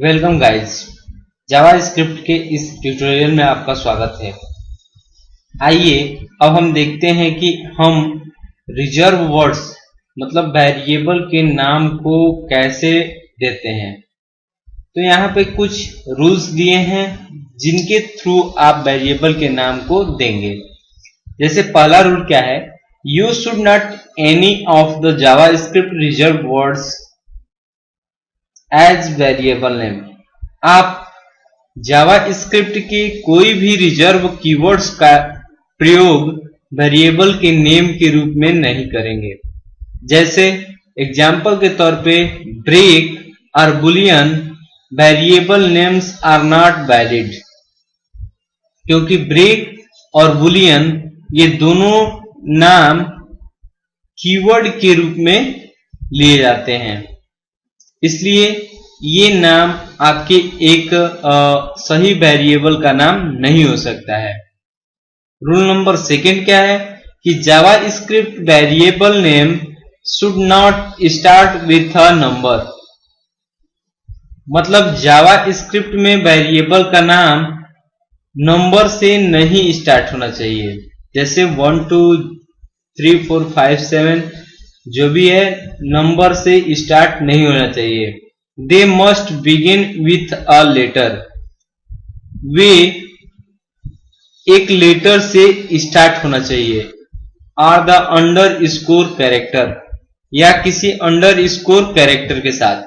Welcome guys, जावा script के इस tutorial में आपका स्वागत है। आइए अब हम देखते हैं कि हम रिजर्व वर्ड्स मतलब वेरिएबल के नाम को कैसे देते हैं। तो यहाँ पे कुछ रूल्स दिए हैं जिनके थ्रू आप वेरिएबल के नाम को देंगे। जैसे पहला रूल क्या है, you should not any of the JavaScript reserve words as variable name. आप जावा स्क्रिप्ट के कोई भी रिजर्व कीवर्ड्स का प्रयोग वेरिएबल के नेम के रूप में नहीं करेंगे। जैसे एग्जाम्पल के तौर पे ब्रेक और boolean variable names are not valid, क्योंकि ब्रेक और बुलियन ये दोनों नाम कीवर्ड के रूप में लिए जाते हैं, इसलिए ये नाम आपके एक सही वेरिएबल का नाम नहीं हो सकता है। रूल नंबर सेकंड क्या है कि JavaScript variable name should not start with a number. मतलब जावा स्क्रिप्ट में वेरिएबल का नाम नंबर से नहीं स्टार्ट होना चाहिए। जैसे 1 2 3 4 5 7 जो भी है नंबर से स्टार्ट नहीं होना चाहिए। They must begin with a letter. वे एक लेटर से स्टार्ट होना चाहिए। और द अंडर स्कोर कैरेक्टर या किसी अंडर स्कोर कैरेक्टर के साथ।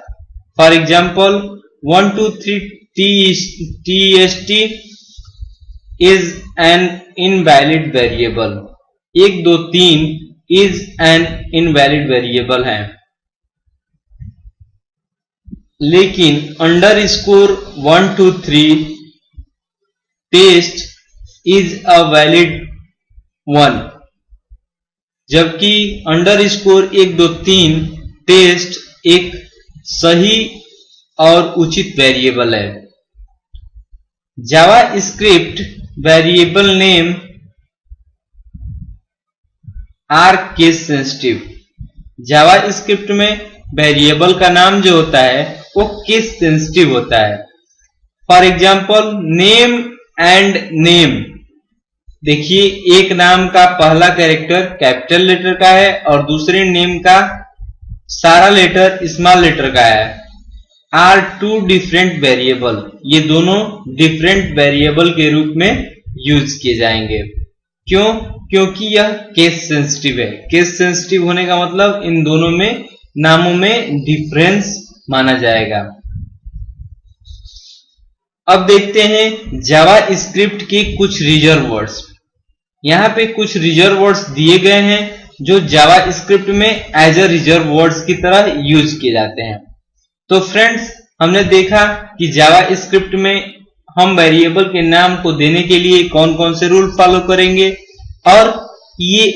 For example 1 2 3 TST is an invalid variable. 1 2 3 is an invalid variable है, लेकिन underscore 1 2 3 test is a valid 1, जबकि अंडर स्कोर 1 2 3 टेस्ट एक सही और उचित वेरिएबल है। JavaScript variable name are case sensitive. JavaScript में वेरिएबल का नाम जो होता है वो केस सेंसिटिव होता है। For example name and name. देखिए, एक नाम का पहला कैरेक्टर कैपिटल लेटर का है और दूसरे नेम का सारा लेटर स्मॉल लेटर का है। Are two different variable. ये दोनों डिफरेंट वेरिएबल के रूप में यूज किए जाएंगे। क्यों? क्योंकि यह केस सेंसिटिव है। केस सेंसिटिव होने का मतलब इन दोनों में नामों में डिफरेंस माना जाएगा। अब देखते हैं जावा स्क्रिप्ट के कुछ रिजर्व वर्ड्स। यहाँ पे कुछ रिजर्व वर्ड्स दिए गए हैं जो जावा स्क्रिप्ट में एज अ रिजर्व वर्ड्स की तरह यूज किए जाते हैं। तो फ्रेंड्स, हमने देखा कि जावा स्क्रिप्ट में हम वेरिएबल के नाम को देने के लिए कौन कौन से रूल फॉलो करेंगे, और ये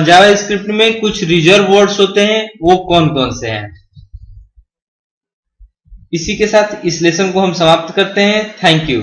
जावा स्क्रिप्ट में कुछ रिजर्व वर्ड्स होते हैं वो कौन कौन से हैं। इसी के साथ इस लेसन को हम समाप्त करते हैं। Thank you.